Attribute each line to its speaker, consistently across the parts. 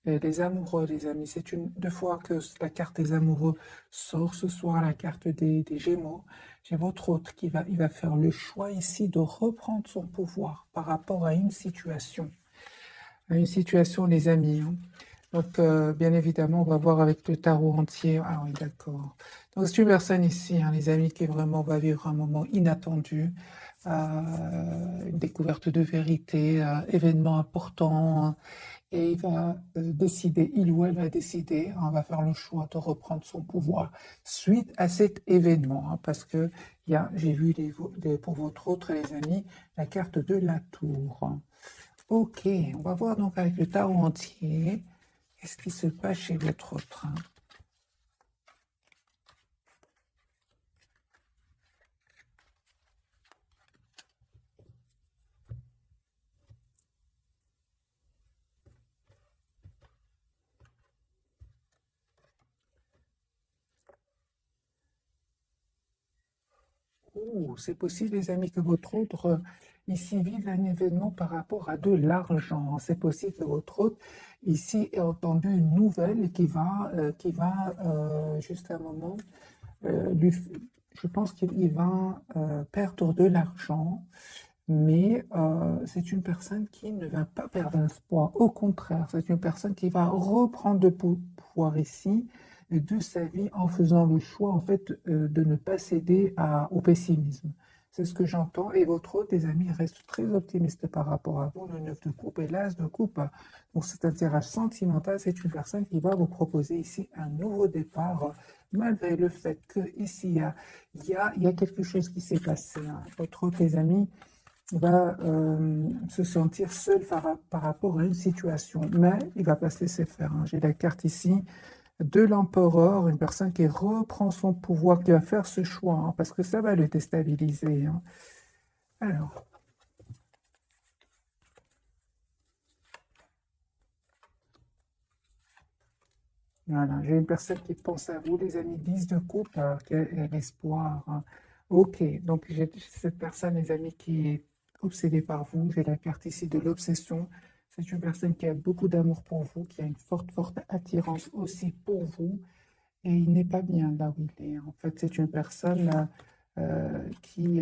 Speaker 1: Les amoureux, les amis, c'est une deux fois que la carte des amoureux sort ce soir, la carte des Gémeaux. J'ai votre hôte il va faire le choix ici de reprendre son pouvoir par rapport à une situation, les amis, hein. Donc, bien évidemment, on va voir avec le tarot entier. Ah oui, d'accord. Donc, c'est une personne ici, hein, les amis, qui vraiment va vivre un moment inattendu, une découverte de vérité, événement important, hein, et il va décider, il ou elle va décider, hein, va faire le choix de reprendre son pouvoir suite à cet événement, hein, parce que j'ai vu pour votre autre, les amis, la carte de la tour. Ok, on va voir donc avec le tarot entier, qu'est-ce qui se passe chez votre autre, hein. Oh, c'est possible, les amis, que votre autre, ici, vive un événement par rapport à de l'argent. C'est possible que votre autre, ici, ait entendu une nouvelle qui va juste un moment, je pense qu'il va perdre de l'argent, mais c'est une personne qui ne va pas perdre espoir. Au contraire, c'est une personne qui va reprendre de pouvoir ici de sa vie en faisant le choix en fait de ne pas céder au pessimisme. C'est ce que j'entends. Et votre autre, des amis, reste très optimiste par rapport à vous, le 9 de coupe et l'as de coupe. Donc cet intérêt sentimental, c'est une personne qui va vous proposer ici un nouveau départ, malgré le fait qu'ici, il y a quelque chose qui s'est passé, hein. Votre autre, les amis, va se sentir seul par rapport à une situation, mais il va pas se laisser faire, hein. J'ai la carte ici de l'empereur, une personne qui reprend son pouvoir, qui va faire ce choix, hein, parce que ça va le déstabiliser, hein. Alors, voilà, j'ai une personne qui pense à vous, les amis, 10 de coupe, qui a l'espoir, hein. Ok, donc j'ai cette personne, les amis, qui est obsédée par vous. J'ai la carte ici de l'obsession. C'est une personne qui a beaucoup d'amour pour vous, qui a une forte attirance aussi pour vous. Et il n'est pas bien là où il est. En fait, c'est une personne qui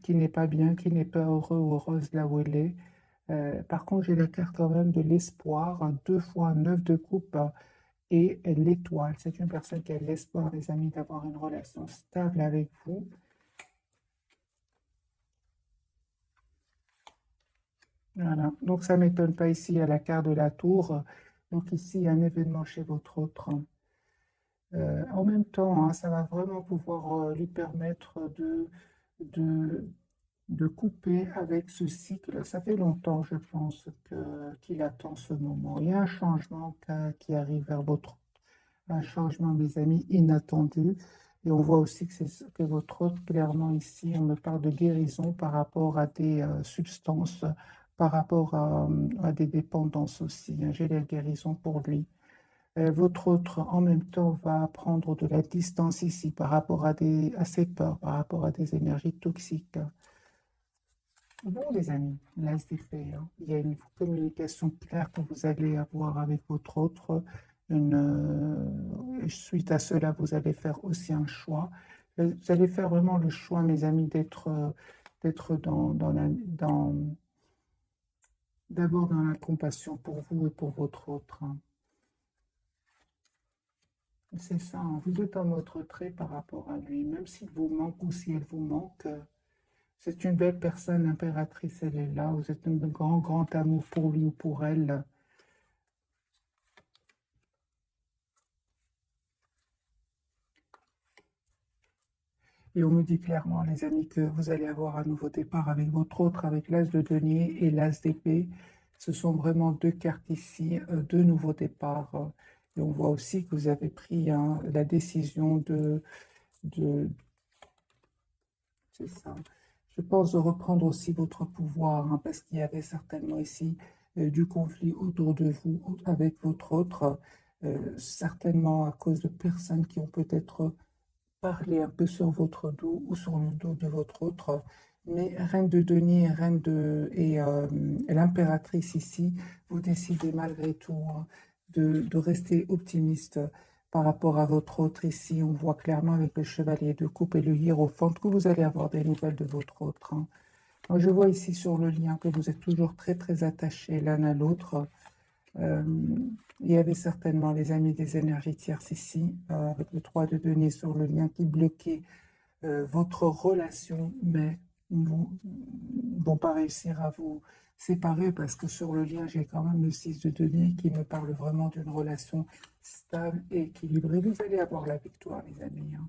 Speaker 1: n'est pas bien, qui n'est pas heureux ou heureuse là où elle est. Par contre, j'ai la carte quand même de l'espoir, hein, deux fois neuf de coupe, et l'étoile. C'est une personne qui a l'espoir, les amis, d'avoir une relation stable avec vous. Voilà. Donc, ça ne m'étonne pas ici à la carte de la tour. Donc, ici, il y a un événement chez votre autre. En même temps, hein, ça va vraiment pouvoir lui permettre de, de couper avec ce cycle. Ça fait longtemps, je pense, qu'il attend ce moment. Il y a un changement qui arrive vers votre, un changement, mes amis, inattendu. Et on voit aussi que votre autre, clairement ici, on me parle de guérison par rapport à des substances, par rapport à des dépendances aussi, hein. J'ai la guérison pour lui. Votre autre, en même temps, va prendre de la distance ici par rapport à ses peurs, par rapport à des énergies toxiques. Bon, les amis, là, c'est fait, hein. Il y a une communication claire que vous allez avoir avec votre autre. Suite à cela, vous allez faire aussi un choix. Vous allez faire vraiment le choix, mes amis, d'être d'abord dans la compassion pour vous et pour votre autre, hein. C'est ça, hein. Vous êtes en mode retrait par rapport à lui, même s'il vous manque ou si elle vous manque. C'est une belle personne, impératrice, elle est là. Vous êtes un grand amour pour lui ou pour elle. Et on me dit clairement, les amis, que vous allez avoir un nouveau départ avec votre autre, avec l'as de denier et l'as d'épée. Ce sont vraiment deux cartes ici, deux nouveaux départs. Et on voit aussi que vous avez pris, hein, la décision de, c'est ça. Je pense de reprendre aussi votre pouvoir, hein, parce qu'il y avait certainement ici du conflit autour de vous avec votre autre, certainement à cause de personnes qui ont peut-être parlé un peu sur votre dos ou sur le dos de votre autre. Mais Reine de denier, et l'impératrice ici, vous décidez malgré tout, hein, de rester optimiste par rapport à votre autre. Ici, on voit clairement avec le chevalier de coupe et le hiérophant que vous allez avoir des nouvelles de votre autre, hein. Moi, je vois ici sur le lien que vous êtes toujours très très attachés l'un à l'autre. Euh, il y avait certainement les amis des énergies tierces ici, avec le 3 de denier sur le lien qui bloquait votre relation, mais ils ne vont pas réussir à vous séparer parce que sur le lien, j'ai quand même le 6 de denier qui me parle vraiment d'une relation stable et équilibrée. Vous allez avoir la victoire, les amis, hein.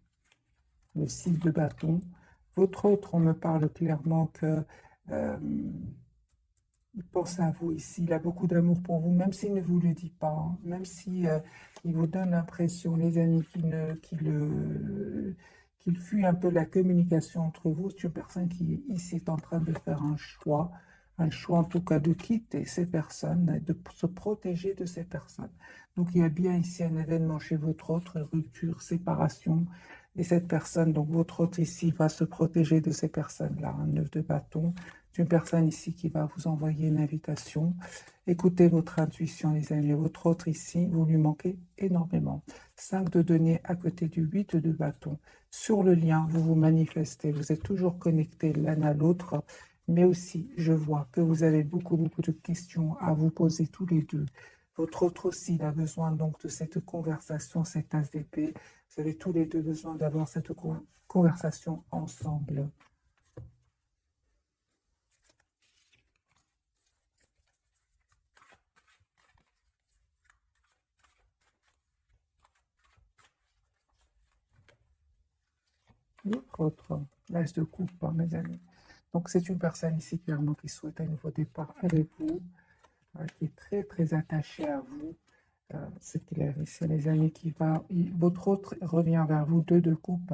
Speaker 1: Le 6 de bâton. Votre autre, on me parle clairement que euh, il pense à vous ici, il a beaucoup d'amour pour vous, même s'il ne vous le dit pas, hein, même si il vous donne l'impression, les amis, qu'il fuit un peu la communication entre vous. C'est une personne qui ici est en train de faire un choix en tout cas de quitter ces personnes, de se protéger de ces personnes. Donc il y a bien ici un événement chez votre autre, rupture, séparation, et cette personne, donc votre autre ici, va se protéger de ces personnes-là, un 9 de bâton. C'est une personne ici qui va vous envoyer une invitation. Écoutez votre intuition, les amis. Votre autre ici, vous lui manquez énormément. 5 de denier à côté du 8 de bâton. Sur le lien, vous vous manifestez. Vous êtes toujours connectés l'un à l'autre. Mais aussi, je vois que vous avez beaucoup de questions à vous poser tous les deux. Votre autre aussi, il a besoin donc de cette conversation, cette as d'épée. Vous avez tous les deux besoin d'avoir cette conversation ensemble. L'autre, l'as de coupe, hein, mes amis. Donc, c'est une personne ici, clairement, qui souhaite un nouveau départ avec vous, qui est très, très attachée à vous. C'est clair, ici, les amis, votre autre revient vers vous, 2 de coupe,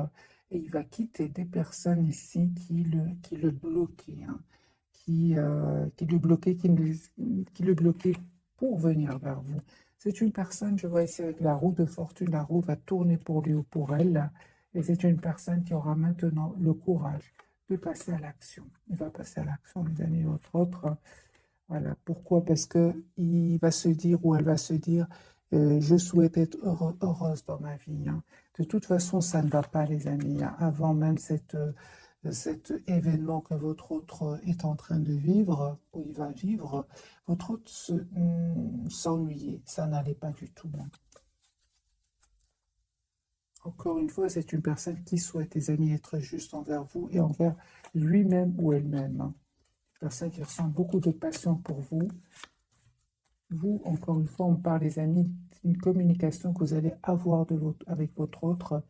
Speaker 1: et il va quitter des personnes ici qui le bloquaient, hein, qui le bloquaient, qui le bloquaient pour venir vers vous. C'est une personne, je vois ici avec la roue de fortune, la roue va tourner pour lui ou pour elle, et c'est une personne qui aura maintenant le courage de passer à l'action. Il va passer à l'action, mes amis, votre autre. Voilà. Pourquoi? Parce que il va se dire ou elle va se dire, je souhaite être heureuse dans ma vie, hein. De toute façon, ça ne va pas, les amis, hein. Avant même cet événement que votre autre est en train de vivre, ou il va vivre, votre autre s'ennuyait. Ça n'allait pas du tout, hein. Encore une fois, c'est une personne qui souhaite, les amis, être juste envers vous et envers lui-même ou elle-même, hein. Une personne qui ressent beaucoup de passion pour vous. Vous, encore une fois, on parle, les amis, d'une communication que vous allez avoir avec votre autre.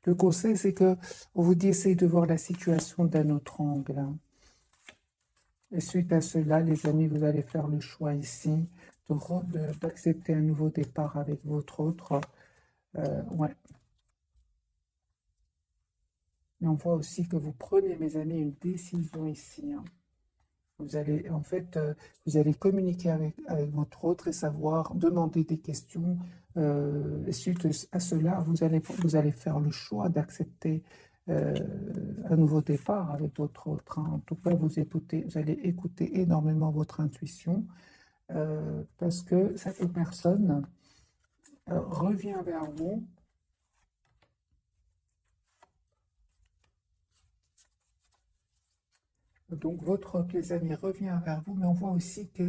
Speaker 1: Le conseil, c'est que on vous dit, essayez de voir la situation d'un autre angle, hein. Et suite à cela, les amis, vous allez faire le choix ici d'accepter un nouveau départ avec votre autre. Ouais. Mais on voit aussi que vous prenez, mes amis, une décision ici, hein. Vous allez, en fait, vous allez communiquer avec votre autre et savoir demander des questions. Et suite à cela, vous allez faire le choix d'accepter euh, un nouveau départ avec votre autre, hein. En tout cas, vous allez écouter énormément votre intuition parce que cette personne revient vers vous. Donc, votre amis revient vers vous, mais on voit aussi que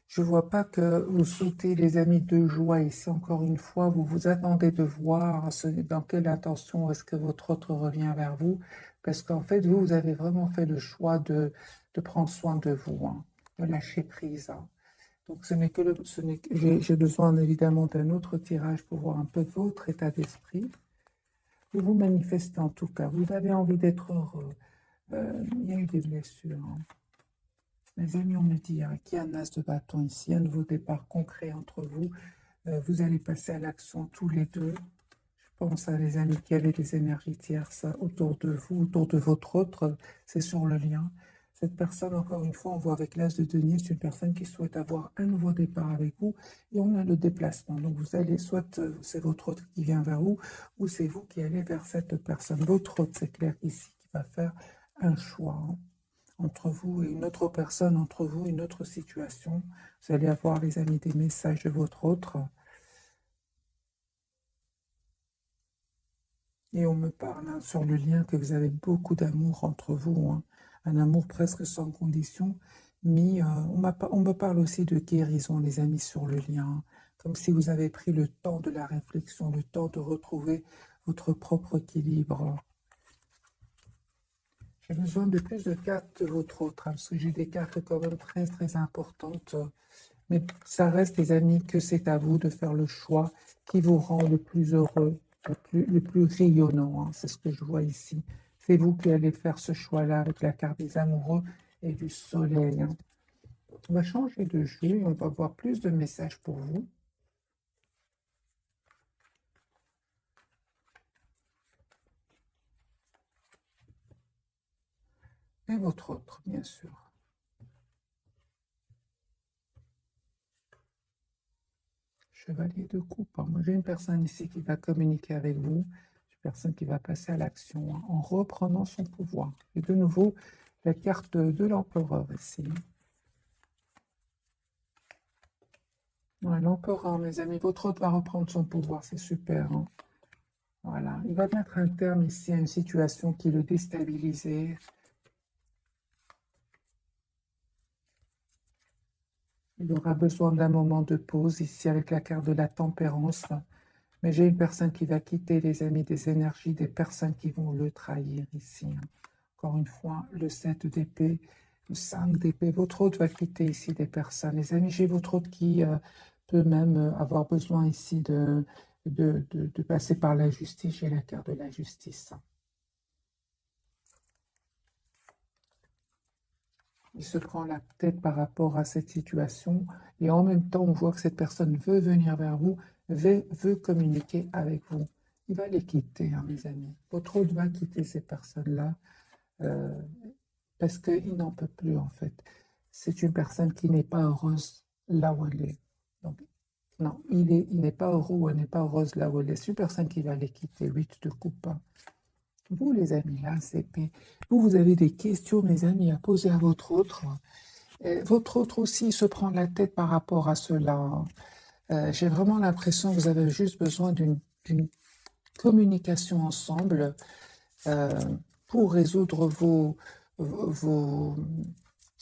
Speaker 1: je ne vois pas que vous sautez les amis de joie ici. Encore une fois, vous vous attendez de voir dans quelle intention est-ce que votre autre revient vers vous. Parce qu'en fait, vous avez vraiment fait le choix de prendre soin de vous, hein, de lâcher prise, hein. Donc, j'ai besoin évidemment d'un autre tirage pour voir un peu votre état d'esprit. Vous vous manifestez en tout cas. Vous avez envie d'être heureux. Il y a eu des blessures, hein. Les amis, on me dit qu'il y a un as de bâton ici, un nouveau départ concret entre vous. Vous allez passer à l'action tous les deux. Je pense à les amis qui avaient des énergies tierces autour de vous, autour de votre autre. C'est sur le lien. Cette personne, encore une fois, on voit avec l'as de denier, c'est une personne qui souhaite avoir un nouveau départ avec vous. Et on a le déplacement. Donc vous allez, soit c'est votre autre qui vient vers vous, ou c'est vous qui allez vers cette personne. Votre autre, c'est clair ici, qui va faire un choix, hein. entre vous et une autre personne, entre vous et une autre situation. Vous allez avoir, les amis, des messages de votre autre. Et on me parle hein, sur le lien que vous avez beaucoup d'amour entre vous, hein. Un amour presque sans condition. Mais on me parle aussi de guérison, les amis, sur le lien. Comme si vous avez pris le temps de la réflexion, le temps de retrouver votre propre équilibre. J'ai besoin de plus de cartes de votre autre, hein, parce que j'ai des cartes quand même très très importantes. Mais ça reste, les amis, que c'est à vous de faire le choix qui vous rend le plus heureux, le plus rayonnant, hein. C'est ce que je vois ici. C'est vous qui allez faire ce choix-là avec la carte des amoureux et du soleil, hein. On va changer de jeu et on va voir plus de messages pour vous. Et votre autre, bien sûr. Chevalier de coupe, hein. Moi, j'ai une personne ici qui va communiquer avec vous. Une personne qui va passer à l'action, hein, en reprenant son pouvoir. Et de nouveau, la carte de l'empereur ici. Ouais, l'empereur, mes amis, votre autre va reprendre son pouvoir, c'est super, hein. Voilà, il va mettre un terme ici à une situation qui le déstabilisait. Il aura besoin d'un moment de pause ici avec la carte de la tempérance. Mais j'ai une personne qui va quitter, les amis, des énergies, des personnes qui vont le trahir ici, hein. Encore une fois, le 7 d'épée, le 5 d'épée. Votre autre va quitter ici des personnes. Les amis, j'ai votre autre qui peut même avoir besoin ici de passer par la justice. J'ai la carte de la justice. Il se prend la tête par rapport à cette situation et en même temps, on voit que cette personne veut venir vers vous, veut communiquer avec vous. Il va les quitter, hein, mes amis. Votre autre va quitter ces personnes-là euh, parce qu'il n'en peut plus, en fait. C'est une personne qui n'est pas heureuse là où elle est. Donc, non, il n'est pas heureux ou elle n'est pas heureuse là où elle est. C'est une personne qui va les quitter. 8 de coupe. Vous, les amis, là, c'est vous avez des questions, mes amis, à poser à votre autre. Votre autre aussi se prend la tête par rapport à cela. J'ai vraiment l'impression que vous avez juste besoin d'une communication ensemble euh, pour résoudre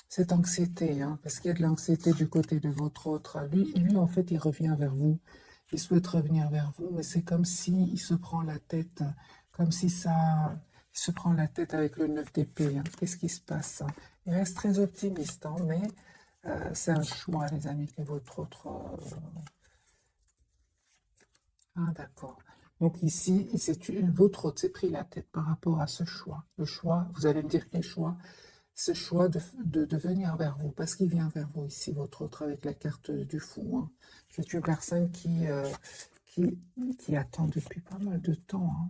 Speaker 1: cette anxiété, hein, parce qu'il y a de l'anxiété du côté de votre autre. Lui, en fait, il revient vers vous. Il souhaite revenir vers vous, mais c'est comme si il se prend la tête, comme si ça, il se prend la tête avec le 9 d'épée, hein. Qu'est-ce qui se passe, hein? Il reste très optimiste, hein, mais c'est un choix, les amis, que votre autre. Ah, d'accord. Donc ici, votre autre s'est pris la tête par rapport à ce choix. Le choix, vous allez me dire quel choix? Ce choix de venir vers vous, parce qu'il vient vers vous ici, votre autre, avec la carte du fou, hein. C'est une personne qui, qui attend depuis pas mal de temps, hein,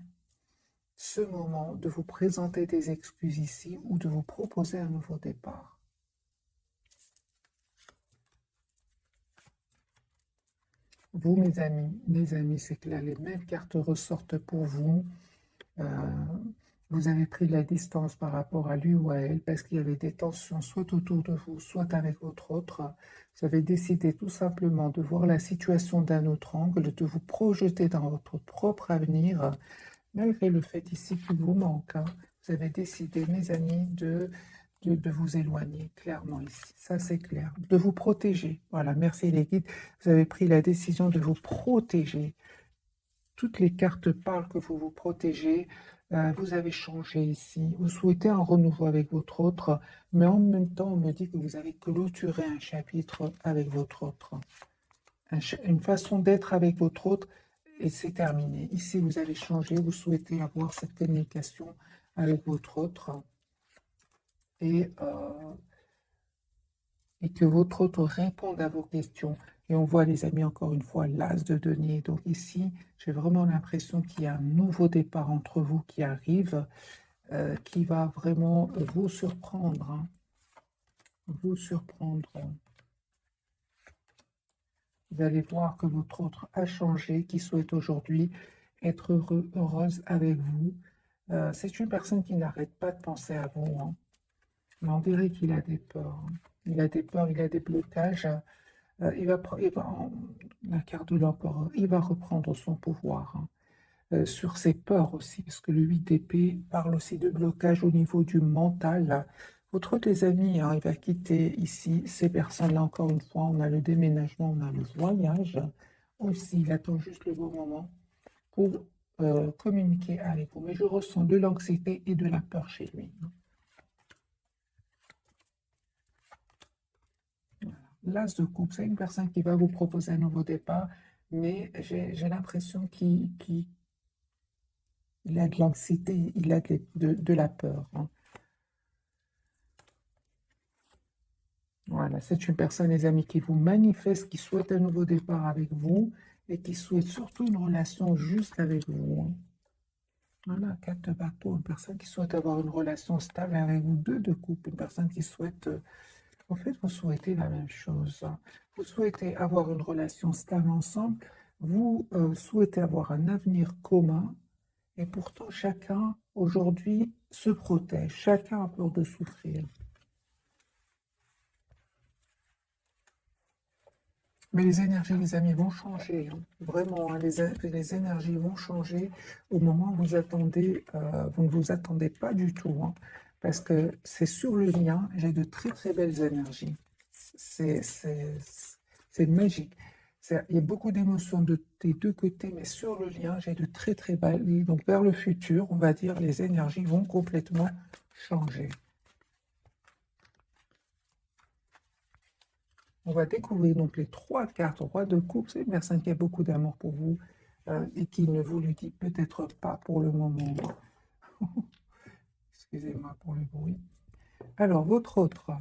Speaker 1: ce moment de vous présenter des excuses ici ou de vous proposer un nouveau départ. Vous, mes amis, c'est que là, les mêmes cartes ressortent pour vous. Euh, vous avez pris de la distance par rapport à lui ou à elle parce qu'il y avait des tensions soit autour de vous, soit avec votre autre. Vous avez décidé tout simplement de voir la situation d'un autre angle, de vous projeter dans votre propre avenir, malgré le fait ici qu'il vous manque, hein. Vous avez décidé, mes amis, de vous éloigner, clairement ici. Ça, c'est clair. De vous protéger. Voilà, merci les guides. Vous avez pris la décision de vous protéger. Toutes les cartes parlent que vous vous protégez. Vous avez changé ici. Vous souhaitez un renouveau avec votre autre, mais en même temps, on me dit que vous avez clôturé un chapitre avec votre autre. Une façon d'être avec votre autre, et c'est terminé. Ici, vous avez changé. Vous souhaitez avoir cette communication avec votre autre et, euh, et que votre autre réponde à vos questions. Et on voit, les amis, encore une fois, l'as de denier. Donc ici, j'ai vraiment l'impression qu'il y a un nouveau départ entre vous qui arrive, qui va vraiment vous surprendre, hein. Vous surprendre. Vous allez voir que votre autre a changé, qui souhaite aujourd'hui être heureuse avec vous. C'est une personne qui n'arrête pas de penser à vous, hein. Mais on dirait qu'il a des peurs, hein. Il a des peurs, il a des blocages. La carte de l'empereur, il va reprendre son pouvoir, hein, sur ses peurs aussi, parce que le 8 d'épée parle aussi de blocage au niveau du mental. Votre des amis, hein, il va quitter ici ces personnes-là, encore une fois, on a le déménagement, on a le voyage. Aussi, il attend juste le bon moment pour communiquer avec vous. Mais je ressens de l'anxiété et de la peur chez lui. L'as de coupe, c'est une personne qui va vous proposer un nouveau départ, mais j'ai l'impression qu'il a de l'anxiété, il a de la peur, hein. Voilà, c'est une personne, les amis, qui vous manifeste, qui souhaite un nouveau départ avec vous et qui souhaite surtout une relation juste avec vous, hein. Voilà, 4 de bateau, une personne qui souhaite avoir une relation stable avec vous, 2 de coupe, une personne qui souhaite, en fait, vous souhaitez la même chose, hein. Vous souhaitez avoir une relation stable ensemble, vous souhaitez avoir un avenir commun, et pourtant chacun, aujourd'hui, se protège, chacun a peur de souffrir. Mais les énergies, les amis, vont changer, hein. Vraiment, hein, les énergies vont changer au moment où vous attendez, vous ne vous attendez pas du tout, hein, parce que c'est sur le lien, j'ai de très très belles énergies. C'est c'est- c'est magique. Il y a beaucoup d'émotions des deux côtés, mais sur le lien, j'ai de très très belles. Donc vers le futur, on va dire, les énergies vont complètement changer. On va découvrir donc les 3 cartes roi de coupe. C'est une personne qui a beaucoup d'amour pour vous, et qui ne vous le dit peut-être pas pour le moment. Excusez-moi pour le bruit. Alors, votre autre,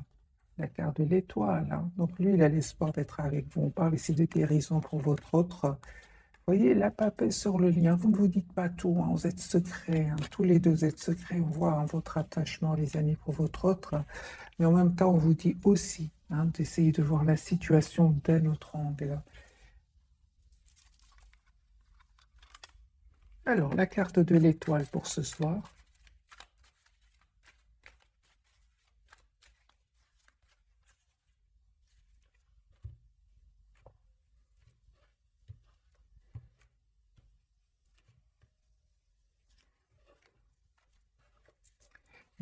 Speaker 1: la carte de l'étoile, hein. Donc lui, il a l'espoir d'être avec vous. On parle ici de guérison pour votre autre. Vous voyez, la paix sur le lien. Vous ne vous dites pas tout, hein. Vous êtes secrets, hein. Tous les deux êtes secrets. On voit, hein, votre attachement, les amis, pour votre autre. Mais en même temps, on vous dit aussi, hein, d'essayer de voir la situation d'un autre angle. Alors, la carte de l'étoile pour ce soir.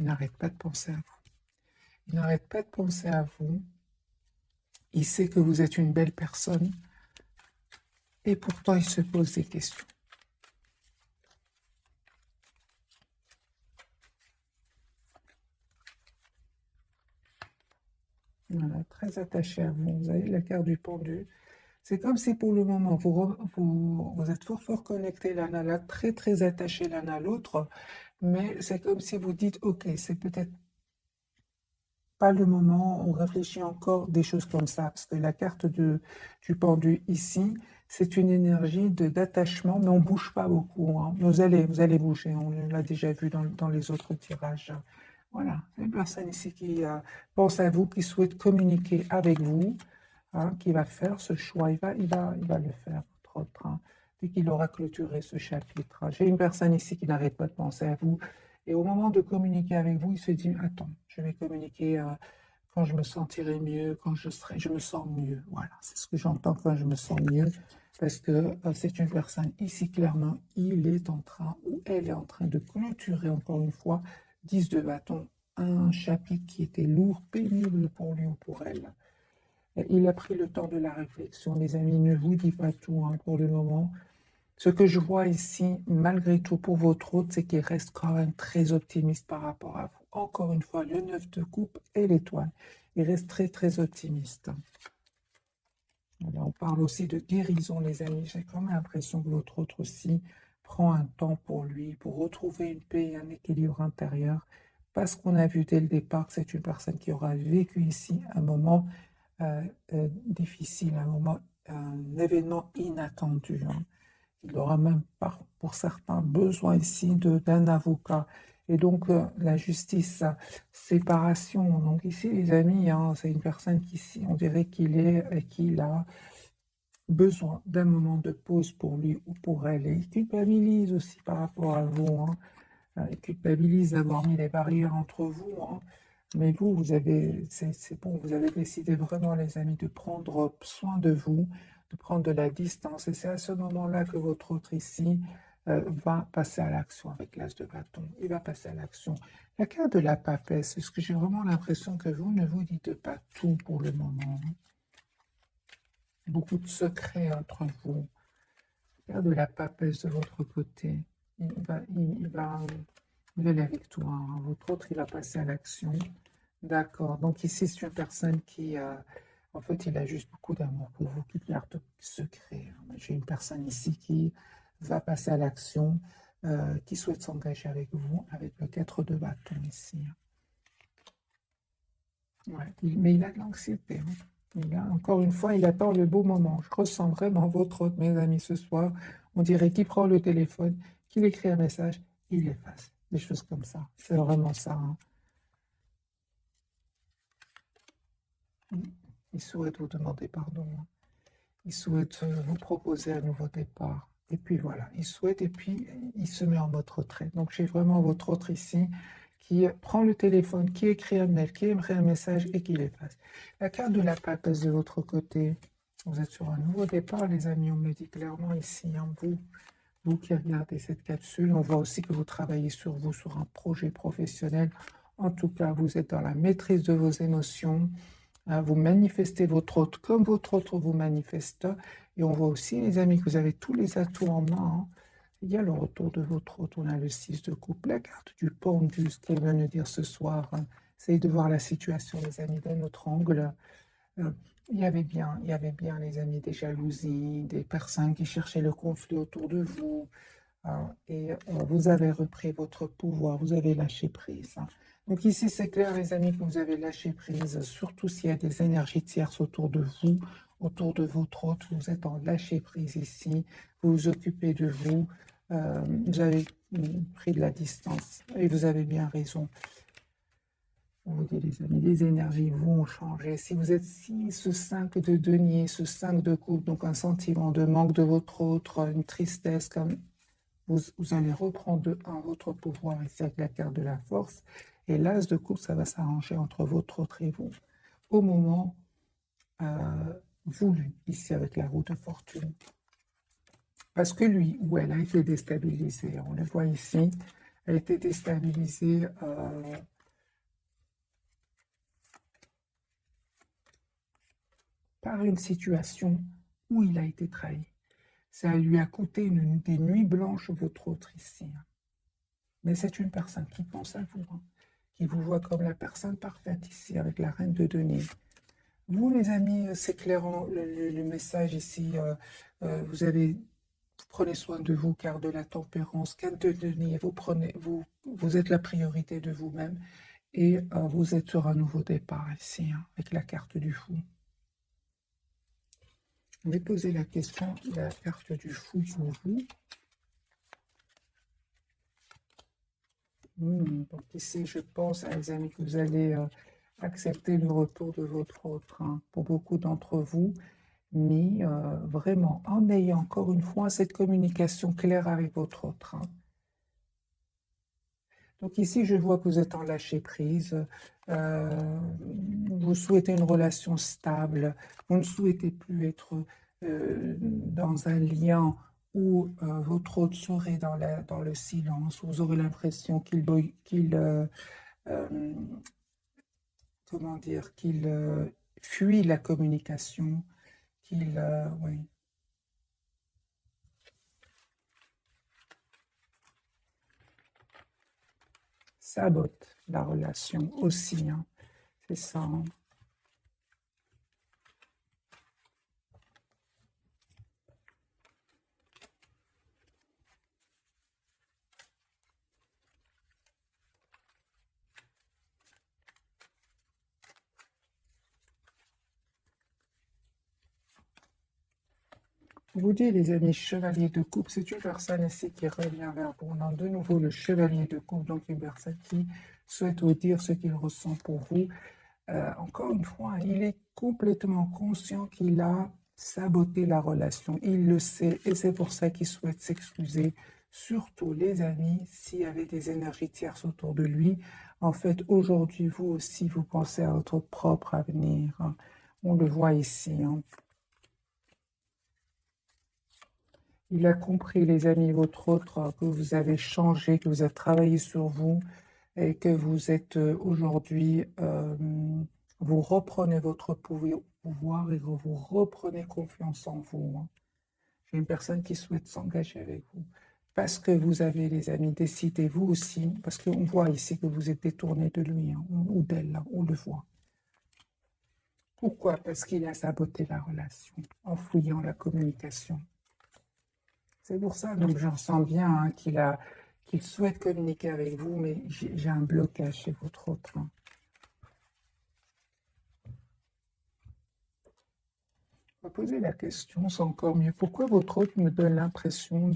Speaker 1: Il n'arrête pas de penser à vous. Il n'arrête pas de penser à vous. Il sait que vous êtes une belle personne et pourtant il se pose des questions. Voilà, très attaché à vous. Vous avez la carte du pendu. C'est comme si pour le moment, vous êtes fort fort connectés l'un à l'autre, très très attachés l'un à l'autre, mais c'est comme si vous dites, ok, c'est peut-être pas le moment, on réfléchit encore des choses comme ça, parce que la carte du pendu ici, c'est une énergie d'attachement, mais on bouge pas beaucoup, hein. Vous allez bouger, on l'a déjà vu dans les autres tirages. Voilà, c'est une personne ici qui pense à vous, qui souhaite communiquer avec vous, hein, qui va faire ce choix, il va le faire, votre autre, hein, dès qu'il aura clôturé ce chapitre. J'ai une personne ici qui n'arrête pas de penser à vous, et au moment de communiquer avec vous, il se dit, attends, je vais communiquer quand je me sentirai mieux, quand je me sens mieux. Voilà, c'est ce que j'entends quand je me sens mieux, parce que c'est une personne ici, clairement, il est en train, ou elle est en train de clôturer encore une fois, 10 de bâton, un chapitre qui était lourd, pénible pour lui ou pour elle. Il a pris le temps de la réflexion. Les amis, ne vous dites pas tout, hein, pour le moment. Ce que je vois ici, malgré tout, pour votre hôte, c'est qu'il reste quand même très optimiste par rapport à vous. Encore une fois, le 9 de coupe et l'étoile. Il reste très, très optimiste. Voilà, on parle aussi de guérison, les amis. J'ai quand même l'impression que votre autre aussi prend un temps pour lui, pour retrouver une paix et un équilibre intérieur. Parce qu'on a vu dès le départ que c'est une personne qui aura vécu ici un moment difficile, un événement inattendu, hein. Il aura même, pour certains, besoin ici d'un avocat. Et donc, la justice, séparation. Donc ici, les amis, hein, c'est une personne qui, ici, on dirait qu'il a besoin d'un moment de pause pour lui ou pour elle. Et il culpabilise aussi par rapport à vous, hein. Il culpabilise d'avoir mis des barrières entre vous, hein. Mais vous, c'est bon, vous avez décidé vraiment, les amis, de prendre soin de vous, de prendre de la distance. Et c'est à ce moment-là que votre autre ici va passer à l'action avec l'as de bâton. Il va passer à l'action. La carte de la papesse, est-ce que j'ai vraiment l'impression que vous ne vous dites pas tout pour le moment? Beaucoup de secrets entre vous. La carte de la papesse de votre côté. Il va aller avec toi, hein. Votre autre, il va passer à l'action. D'accord. Donc ici, c'est une personne qui, en fait, il a juste beaucoup d'amour pour vous, qui garde secret. J'ai une personne ici qui va passer à l'action, qui souhaite s'engager avec vous, avec le 4 de bâton ici. Ouais. Mais il a de l'anxiété, hein. Encore une fois, il attend le beau moment. Je ressens vraiment votre autre, mes amis, ce soir. On dirait qu'il prend le téléphone, qu'il écrit un message, il l'efface. Des choses comme ça. C'est vraiment ça, hein. Il souhaite vous demander pardon, hein. Il souhaite vous proposer un nouveau départ. Et puis voilà, il souhaite et puis il se met en mode retrait. Donc j'ai vraiment votre autre ici qui prend le téléphone, qui écrit un mail, qui aimerait un message et qui l'efface. La carte de la papesse de l'autre côté. Vous êtes sur un nouveau départ, les amis. On me dit clairement ici, hein, vous qui regardez cette capsule, on voit aussi que vous travaillez sur vous, sur un projet professionnel. En tout cas, vous êtes dans la maîtrise de vos émotions. Vous manifestez votre hôte comme votre autre vous manifeste. Et on voit aussi, les amis, que vous avez tous les atouts en main, hein. Il y a le retour de votre hôte. On a le 6 de coupe, la carte du pendu, ce qu'elle vient de dire ce soir, hein. Essayez de voir la situation, les amis, d'un autre angle. Euh, il y avait bien, les amis, des jalousies, des personnes qui cherchaient le conflit autour de vous, hein, et vous avez repris votre pouvoir, vous avez lâché prise, hein. Donc ici, c'est clair, les amis, que vous avez lâché prise, surtout s'il y a des énergies tierces autour de vous, autour de votre hôte, vous êtes en lâcher prise ici, vous vous occupez de vous, vous avez pris de la distance, et vous avez bien raison. On vous dit, les amis, les énergies vont changer. Si vous êtes ce 5 de denier, ce 5 de coupe, donc un sentiment de manque de votre autre, une tristesse, comme vous allez reprendre de 1 votre pouvoir ici avec la carte de la force. Et l'as de coupe, ça va s'arranger entre votre autre et vous. Au moment voulu, ici avec la roue de fortune. Parce que lui ou elle a été déstabilisée. On le voit ici. Elle a été déstabilisée par une situation où il a été trahi. Ça lui a coûté des nuits blanches, votre autre ici, hein. Mais c'est une personne qui pense à vous, hein, qui vous voit comme la personne parfaite ici, avec la reine de denier. Vous, les amis, c'est clairement le message ici. Vous prenez soin de vous, car de la tempérance, carte de denier, vous êtes la priorité de vous-même. Et vous êtes sur un nouveau départ ici, hein, avec la carte du fou. Je vais poser la question de la carte du fou pour vous. Donc ici, je pense, les amis, que vous allez accepter le retour de votre autre, hein, pour beaucoup d'entre vous, mais vraiment en ayant encore une fois cette communication claire avec votre autre, hein. Donc ici, je vois que vous êtes en lâcher prise, vous souhaitez une relation stable, vous ne souhaitez plus être dans un lien où votre autre serait dans le silence, où vous aurez l'impression euh, comment dire, qu'il fuit la communication, oui, sabote la relation aussi, hein. C'est ça, hein. Je vous dis, les amis, chevalier de coupe, c'est une personne ici qui revient vers vous. On a de nouveau le chevalier de coupe, donc une personne qui souhaite vous dire ce qu'il ressent pour vous. Encore une fois, il est complètement conscient qu'il a saboté la relation. Il le sait et c'est pour ça qu'il souhaite s'excuser. Surtout, les amis, s'il y avait des énergies tierces autour de lui, En fait, aujourd'hui, vous aussi, vous pensez à votre propre avenir, hein. On le voit ici, hein. Il a compris, les amis, votre autre, que vous avez changé, que vous avez travaillé sur vous et que vous êtes aujourd'hui, vous reprenez votre pouvoir et que vous reprenez confiance en vous, hein. J'ai une personne qui souhaite s'engager avec vous. Parce que vous avez, les amis, décidé, vous aussi, parce qu'on voit ici que vous êtes détourné de lui, hein, ou d'elle, hein, on le voit. Pourquoi? Parce qu'il a saboté la relation en fouillant la communication. C'est pour ça, donc je ressens bien, hein, qu'il souhaite communiquer avec vous, mais j'ai un blocage chez votre autre, hein. On va poser la question, c'est encore mieux. Pourquoi votre autre me donne l'impression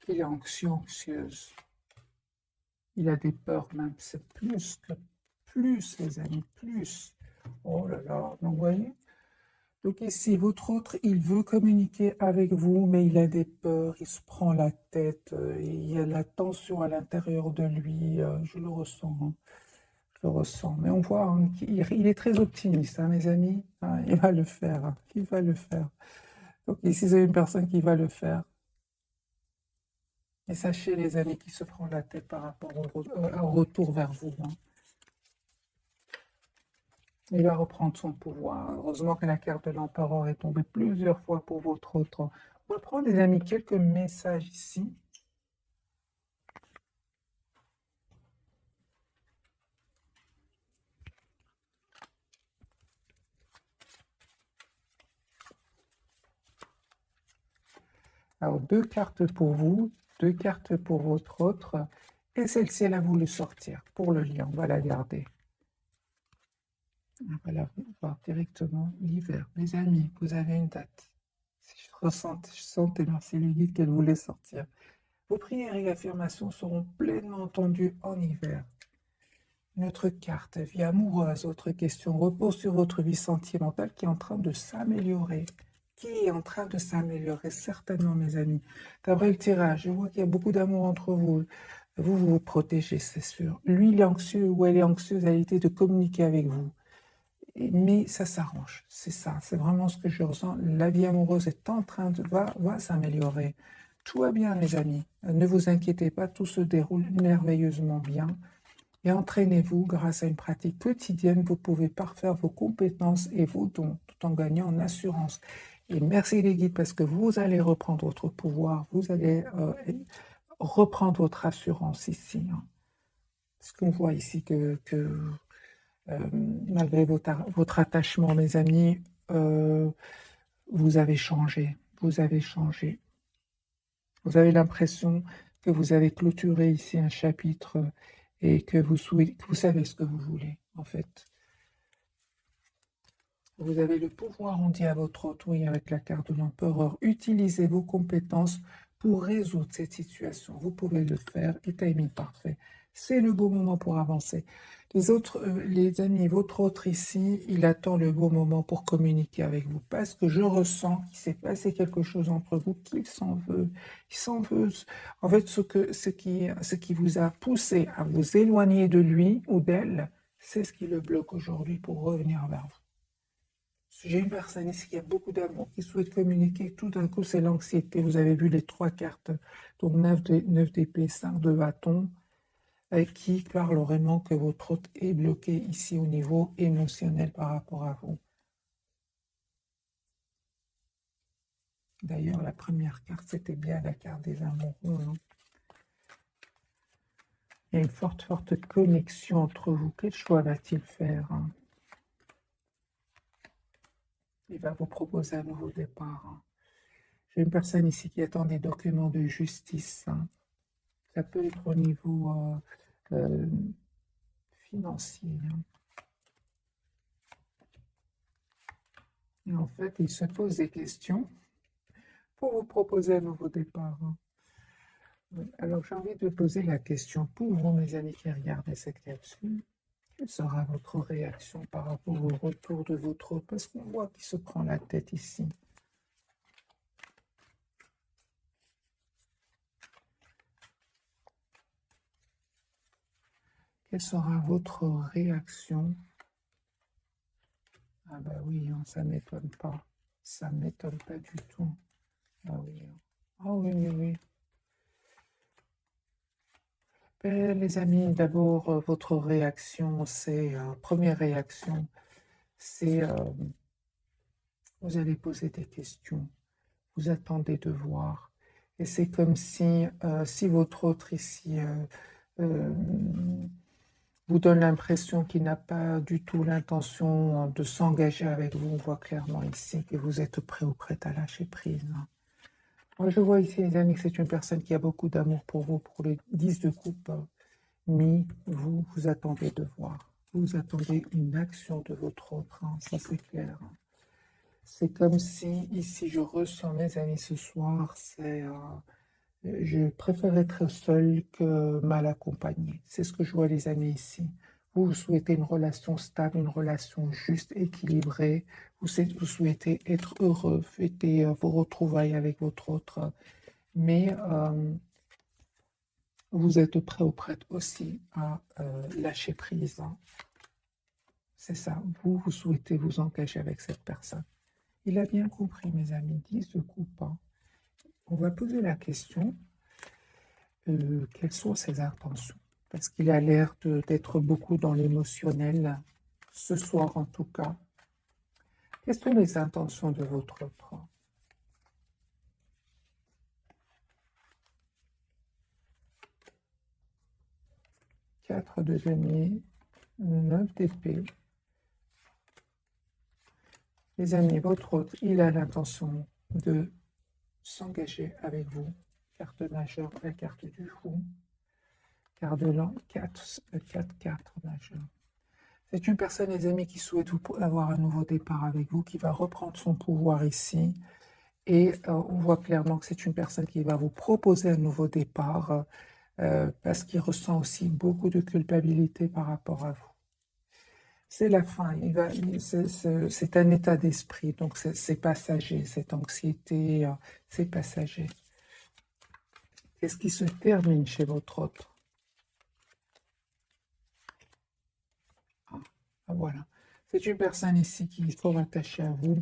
Speaker 1: qu'il est anxieux, anxieuse? Il a des peurs même, c'est plus, les amis, plus. Oh là là, donc vous voyez? Donc ici, votre autre, il veut communiquer avec vous, mais il a des peurs, il se prend la tête, il y a de la tension à l'intérieur de lui, je le ressens, hein, je le ressens. Mais on voit, hein, qu'il est très optimiste, hein, mes amis, hein, il va le faire, hein, il va le faire. Donc ici, c'est une personne qui va le faire. Et sachez, les amis, qui se prend la tête par rapport au retour vers vous, hein. Il va reprendre son pouvoir. Heureusement que la carte de l'empereur est tombée plusieurs fois pour votre autre. On va prendre, les amis, quelques messages ici. Alors, deux cartes pour vous, deux cartes pour votre autre. Et celle-ci, elle a voulu sortir pour le lien. On va la garder. On va la voir directement. L'hiver. Mes amis, vous avez une date. Si je sentais, merci les guides, qu'elle voulait sortir. Vos prières et affirmations seront pleinement entendues en hiver. Notre carte, vie amoureuse, autre question, repose sur votre vie sentimentale qui est en train de s'améliorer. Qui est en train de s'améliorer, certainement, mes amis. D'après le tirage, je vois qu'il y a beaucoup d'amour entre vous. Vous vous protégez, c'est sûr. Lui, il est anxieux ou elle est anxieuse à l'idée de communiquer avec vous. Mais ça s'arrange, c'est ça, c'est vraiment ce que je ressens. La vie amoureuse est en train va s'améliorer. Tout va bien, mes amis. Ne vous inquiétez pas, tout se déroule merveilleusement bien. Et entraînez-vous grâce à une pratique quotidienne. Vous pouvez parfaire vos compétences et vos dons tout en gagnant en assurance. Et merci les guides parce que vous allez reprendre votre pouvoir, vous allez reprendre votre assurance ici, hein. Parce qu'on voit ici malgré votre attachement, mes amis, vous avez changé. Vous avez changé. Vous avez l'impression que vous avez clôturé ici un chapitre et que vous savez ce que vous voulez, en fait. Vous avez le pouvoir, on dit à votre autre, oui, avec la carte de l'empereur. Utilisez vos compétences pour résoudre cette situation. Vous pouvez le faire, et timing parfait. C'est le beau moment pour avancer. Les amis, votre autre ici, il attend le beau moment pour communiquer avec vous. Parce que je ressens qu'il s'est passé quelque chose entre vous, qu'il s'en veut. Il s'en veut. En fait, ce qui vous a poussé à vous éloigner de lui ou d'elle, c'est ce qui le bloque aujourd'hui pour revenir vers vous. J'ai une personne ici qui a beaucoup d'amour, qui souhaite communiquer. Tout d'un coup, c'est l'anxiété. Vous avez vu les trois cartes. Donc 9 d'épée, 5 de bâton, qui parle vraiment que votre hôte est bloqué ici au niveau émotionnel par rapport à vous. D'ailleurs, la première carte, c'était bien la carte des amoureux, hein. Il y a une forte, forte connexion entre vous. Quel choix va-t-il faire, hein? Il va vous proposer un nouveau départ, hein. J'ai une personne ici qui attend des documents de justice, hein. Ça peut être au niveau financier, hein. Et en fait, il se pose des questions pour vous proposer un nouveau départ, hein. Oui. Alors, j'ai envie de poser la question pour vous, mes amis qui regardent cette capsule. Quelle sera votre réaction par rapport au retour de votre hôte? Parce qu'on voit qu'il se prend la tête ici. Quelle sera votre réaction? Ah bah oui, hein, ça m'étonne pas. Ça m'étonne pas du tout. Ah oui, hein. Ah oui, oui, oui. Les amis, d'abord, votre réaction, c'est, première réaction, c'est, vous allez poser des questions, vous attendez de voir. Et c'est comme si, si votre autre ici euh, vous donne l'impression qu'il n'a pas du tout l'intention de s'engager avec vous, on voit clairement ici que vous êtes prêt ou prête à lâcher prise, hein. Moi, je vois ici, les amis, que c'est une personne qui a beaucoup d'amour pour vous, pour les 10 de coupe, mais vous, vous attendez de voir. Vous attendez une action de votre autre, hein, ça c'est clair, hein. C'est comme si, ici, je ressens, mes amis, ce soir, c'est, je préfère être seul que mal accompagné. C'est ce que je vois, les amis, ici. Vous, vous souhaitez une relation stable, une relation juste, équilibrée. Vous souhaitez être heureux, fêter vos retrouvailles avec votre autre, mais vous êtes prêt ou prête aussi à lâcher prise, hein. C'est ça, vous souhaitez vous engager avec cette personne. Il a bien compris, mes amis, 10 de coupe, hein. On va poser la question, quelles sont ses intentions? Parce qu'il a l'air d'être beaucoup dans l'émotionnel, ce soir en tout cas. Quelles sont les intentions de votre autre? 4 de denier, 9 d'épée. Les amis, votre autre, il a l'intention de s'engager avec vous. Carte majeure, la carte du fou. Carte de l'an, 4, 4 majeure. C'est une personne, les amis, qui souhaite avoir un nouveau départ avec vous, qui va reprendre son pouvoir ici. Et on voit clairement que c'est une personne qui va vous proposer un nouveau départ parce qu'il ressent aussi beaucoup de culpabilité par rapport à vous. C'est la fin, c'est un état d'esprit, donc c'est passager, cette anxiété, c'est passager. Qu'est-ce qui se termine chez votre autre? Ah, voilà. C'est une personne ici qui est fort attachée à vous.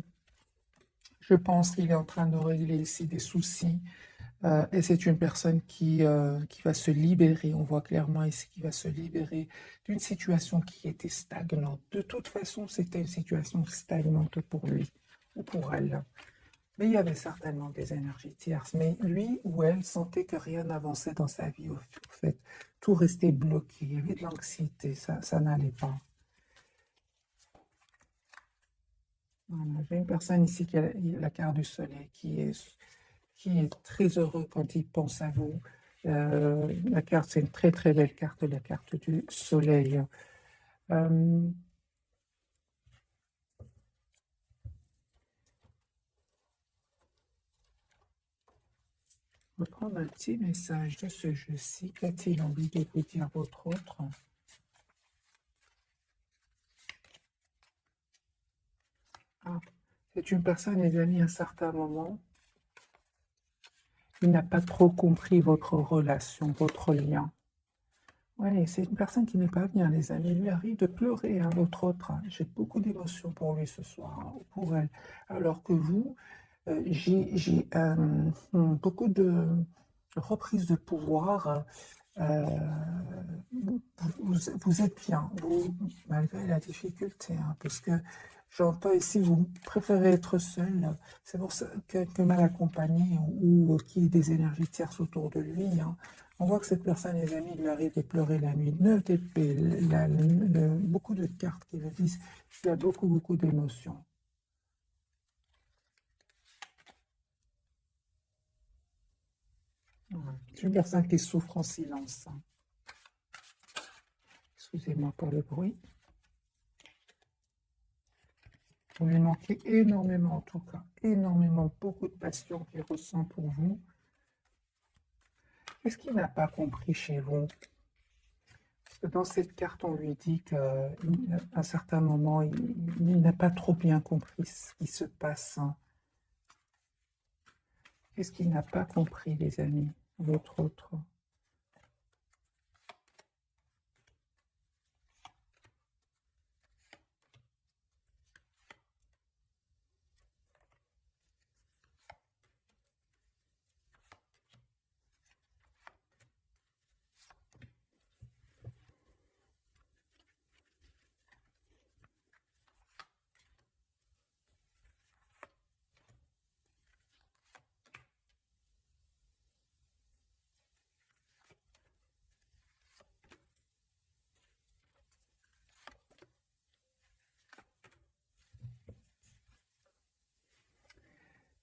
Speaker 1: Je pense qu'il est en train de régler ici des soucis. Et c'est une personne qui va se libérer, on voit clairement ici, qui va se libérer d'une situation qui était stagnante. De toute façon, c'était une situation stagnante pour lui ou pour elle. Mais il y avait certainement des énergies tierces. Mais lui ou elle sentait que rien n'avançait dans sa vie, au fait. Tout restait bloqué, il y avait de l'anxiété, ça n'allait pas. Voilà. J'ai une personne ici qui a la carte du soleil, qui est très heureux quand il pense à vous. La carte, c'est une très très belle carte, la carte du soleil. Euh, je vais prendre un petit message de ce jeu-ci. Qu'a-t-il envie de vous dire votre autre? Ah, c'est une personne, les amis, à un certain moment, il n'a pas trop compris votre relation, votre lien. Voilà, c'est une personne qui n'est pas bien, les amis. Il lui arrive de pleurer, hein, votre autre, hein. J'ai beaucoup d'émotions pour lui ce soir, hein, pour elle. Alors que vous, j'ai beaucoup de reprises de pouvoir. euh, vous êtes bien, vous, malgré la difficulté, hein, parce que j'entends ici, vous préférez être seul. C'est pour ça que mal accompagné ou qu'il y ait des énergies tierces autour de lui, hein. On voit que cette personne, les amis, il lui arrive de pleurer la nuit. 9 d'épée, beaucoup de cartes qui le disent qu'il y a beaucoup, beaucoup d'émotions. Ouais. C'est une personne qui souffre en silence, hein. Excusez-moi pour le bruit. Vous lui manquez énormément, en tout cas, énormément, beaucoup de passion qu'il ressent pour vous. Qu'est-ce qu'il n'a pas compris chez vous? Parce que dans cette carte, on lui dit qu'à un certain moment, il n'a pas trop bien compris ce qui se passe, hein. Qu'est-ce qu'il n'a pas compris, les amis, votre autre?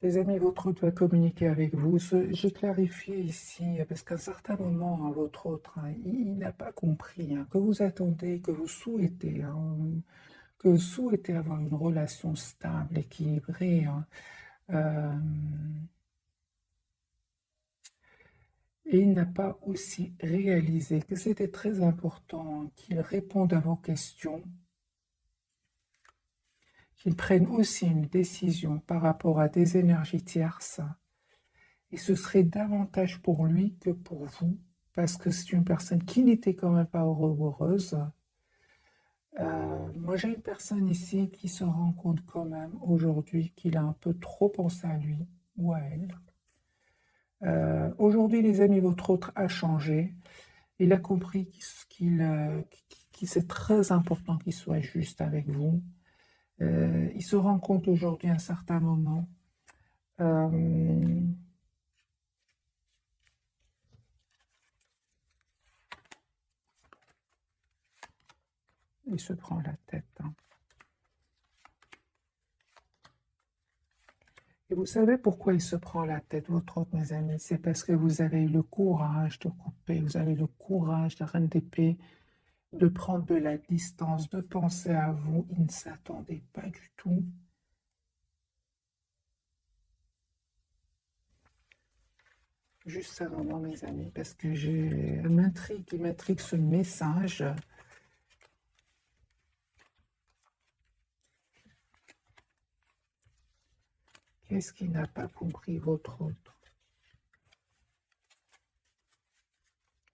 Speaker 1: Les amis, votre hôte va communiquer avec vous. J'ai clarifié ici, parce qu'à un certain moment, hein, votre hôte, hein, il n'a pas compris hein, que vous attendez, que vous souhaitez avoir une relation stable, équilibrée. Hein. Euh, et il n'a pas aussi réalisé que c'était très important hein, qu'il réponde à vos questions, qu'il prenne aussi une décision par rapport à des énergies tierces. Et ce serait davantage pour lui que pour vous, parce que c'est une personne qui n'était quand même pas heureuse. Moi, j'ai une personne ici qui se rend compte quand même aujourd'hui qu'il a un peu trop pensé à lui ou à elle. Aujourd'hui, les amis, votre autre a changé. Il a compris qu'il c'est très important qu'il soit juste avec vous. Il se rend compte aujourd'hui à un certain moment. euh, il se prend la tête. Hein. Et vous savez pourquoi il se prend la tête, votre autre, mes amis? C'est parce que vous avez eu le courage de couper, vous avez le courage, la reine d'épée, de prendre de la distance, de penser à vous. Il ne s'attendait pas du tout. Juste un moment, mes amis, parce que il m'intrigue ce message. Qu'est-ce qui n'a pas compris, votre autre?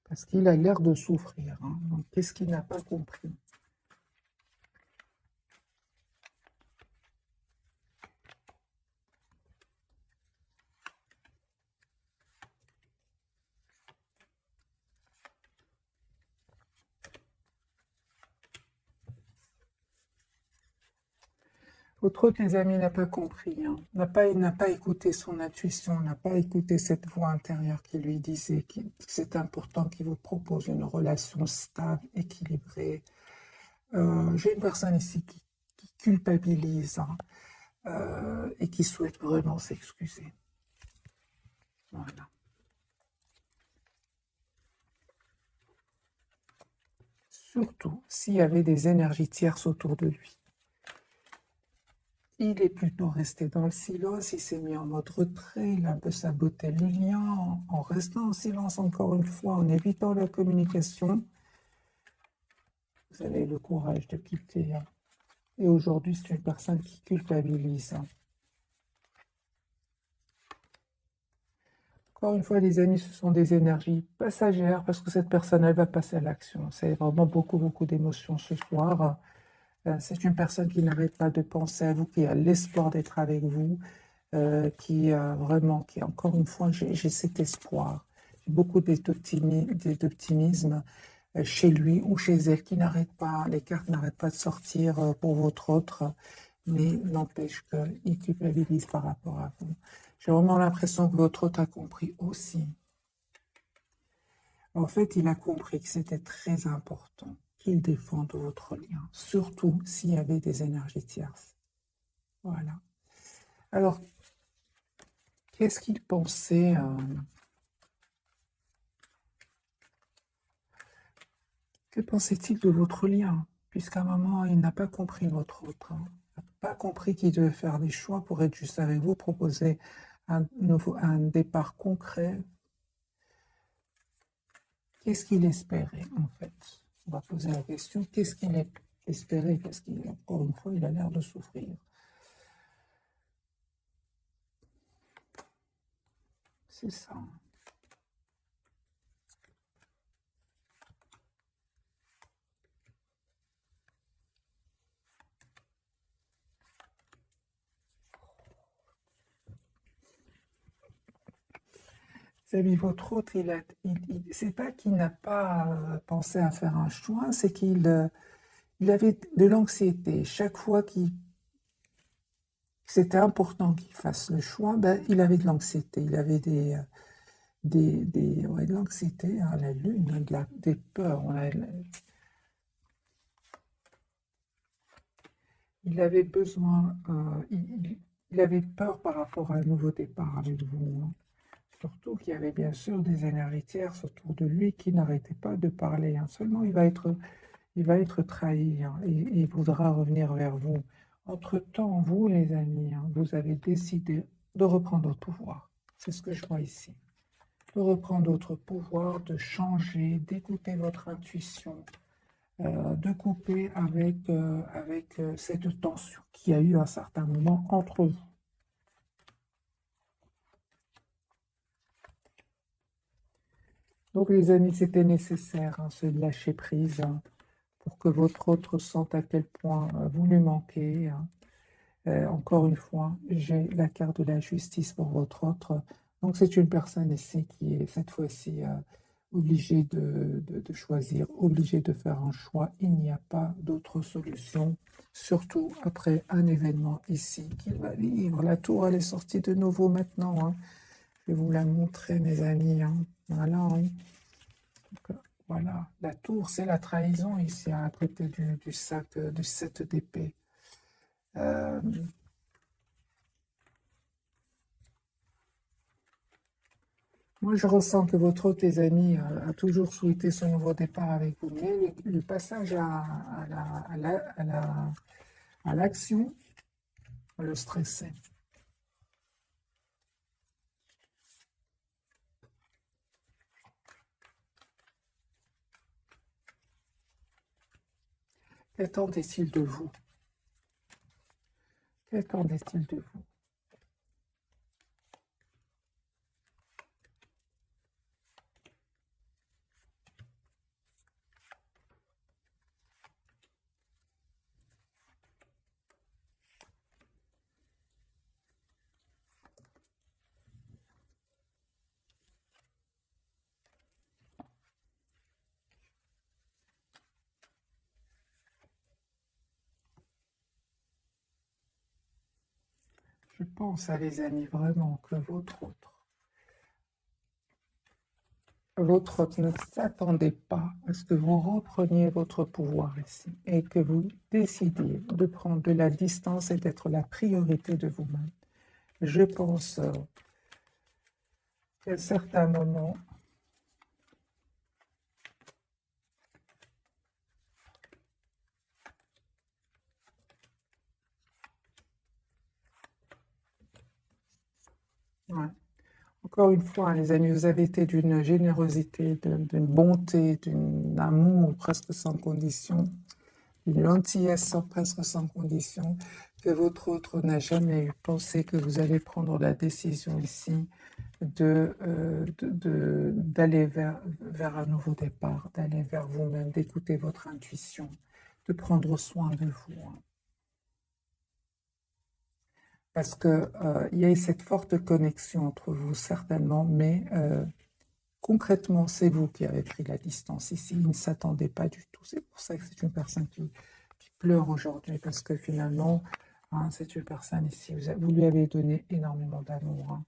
Speaker 1: Parce qu'il a l'air de souffrir. Hein. Donc, qu'est-ce qu'il n'a pas compris? Votre autre, les amis, n'a pas compris, hein. N'a pas écouté son intuition, n'a pas écouté cette voix intérieure qui lui disait que c'est important qu'il vous propose une relation stable, équilibrée. J'ai une personne ici qui culpabilise hein, et qui souhaite vraiment s'excuser. Voilà. Surtout s'il y avait des énergies tierces autour de lui. Il est plutôt resté dans le silence, il s'est mis en mode retrait, il a un peu saboté le lien en restant en silence encore une fois, en évitant la communication. Vous avez le courage de quitter. Hein. Et aujourd'hui, c'est une personne qui culpabilise. Hein. Encore une fois, les amis, ce sont des énergies passagères parce que cette personne, elle va passer à l'action. C'est vraiment beaucoup, beaucoup d'émotions ce soir. C'est une personne qui n'arrête pas de penser à vous, qui a l'espoir d'être avec vous, qui encore une fois, j'ai cet espoir, beaucoup d'optimisme chez lui ou chez elle, qui n'arrête pas, les cartes n'arrêtent pas de sortir pour votre autre, mais n'empêche qu'il culpabilise par rapport à vous. J'ai vraiment l'impression que votre autre a compris aussi. En fait, il a compris que c'était très important qu'il défende votre lien, surtout s'il y avait des énergies tierces. Voilà. Alors, qu'est-ce qu'il pensait Que pensait-il de votre lien? Puisqu'à un moment, il n'a pas compris votre autre. Hein. Il n'a pas compris qu'il devait faire des choix pour être juste avec vous, proposer un départ concret. Qu'est-ce qu'il espérait, en fait? On va poser la question, qu'est-ce qu'il espérait? Parce qu'encore une fois, il a l'air de souffrir. C'est ça. C'est votre autre, c'est pas qu'il n'a pas pensé à faire un choix, c'est il avait de l'anxiété. Chaque fois qu'il c'était important qu'il fasse le choix, ben, il avait de l'anxiété, il avait ouais, de l'anxiété, hein, la lune, hein, des peurs. Il avait besoin, Il avait peur par rapport à un nouveau départ avec vous, hein. Surtout qu'il y avait bien sûr des énergies tierces autour de lui qui n'arrêtaient pas de parler, hein. Seulement, il va être trahi, hein, et il voudra revenir vers vous. Entre-temps, vous, les amis, hein, vous avez décidé de reprendre votre pouvoir. C'est ce que je vois ici. De reprendre votre pouvoir, de changer, d'écouter votre intuition, de couper avec cette tension qu'il y a eu à un certain moment entre vous. Donc, les amis, c'était nécessaire, hein, ce lâcher prise, hein, pour que votre autre sente à quel point vous lui manquez, hein. Encore une fois, j'ai la carte de la justice pour votre autre. Donc, c'est une personne ici qui est cette fois-ci obligée de choisir, obligée de faire un choix. Il n'y a pas d'autre solution, surtout après un événement ici qu'il va vivre. La tour, elle est sortie de nouveau maintenant, hein. Je vais vous la montrer, mes amis, hein. Voilà, hein. Donc, voilà, la tour, c'est la trahison ici, à côté du sac, du 7 d'épée. Euh, Moi, je ressens que votre hôte, les amis, a toujours souhaité son nouveau départ avec vous, mais le passage à l'action le stressait. Qu'attendait-il de vous? Qu'attendait-il de vous? Je pense, à les amis, vraiment que votre hôte ne s'attendait pas à ce que vous repreniez votre pouvoir ici et que vous décidiez de prendre de la distance et d'être la priorité de vous-même. Je pense qu'à certains moments, ouais. Encore une fois, les amis, vous avez été d'une générosité, d'une bonté, d'un amour presque sans condition, une gentillesse presque sans condition, que votre autre n'a jamais eu pensé que vous allez prendre la décision ici d'aller vers un nouveau départ, d'aller vers vous-même, d'écouter votre intuition, de prendre soin de vous, hein. Parce que il y a eu cette forte connexion entre vous, certainement, mais concrètement, c'est vous qui avez pris la distance ici. Il ne s'attendait pas du tout. C'est pour ça que c'est une personne qui pleure aujourd'hui, parce que finalement, hein, c'est une personne ici. Vous lui avez donné énormément d'amour, hein.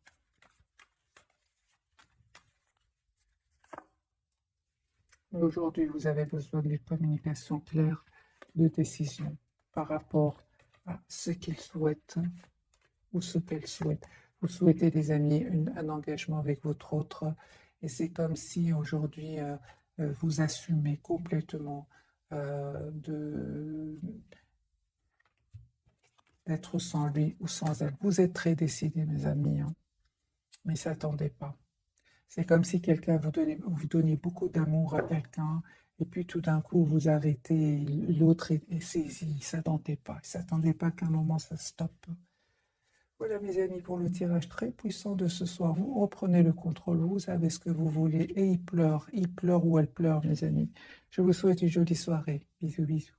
Speaker 1: Mais aujourd'hui, vous avez besoin d'une communication claire, de décision par rapport à ce qu'il souhaite ou ce qu'elle souhaite. Vous souhaitez, des amis, un engagement avec votre autre, et c'est comme si aujourd'hui vous assumez complètement d'être sans lui ou sans elle. Vous êtes très décidés, mes amis, hein, mais ne s'attendez pas. C'est comme si quelqu'un vous donnait beaucoup d'amour à quelqu'un, et puis tout d'un coup vous arrêtez, l'autre est saisi, il ne s'attendait pas. Il ne s'attendait pas qu'à un moment ça stoppe. Voilà, mes amis, pour le tirage très puissant de ce soir. Vous reprenez le contrôle, vous savez ce que vous voulez, et il pleure ou elle pleure, mes amis. Je vous souhaite une jolie soirée. Bisous, bisous.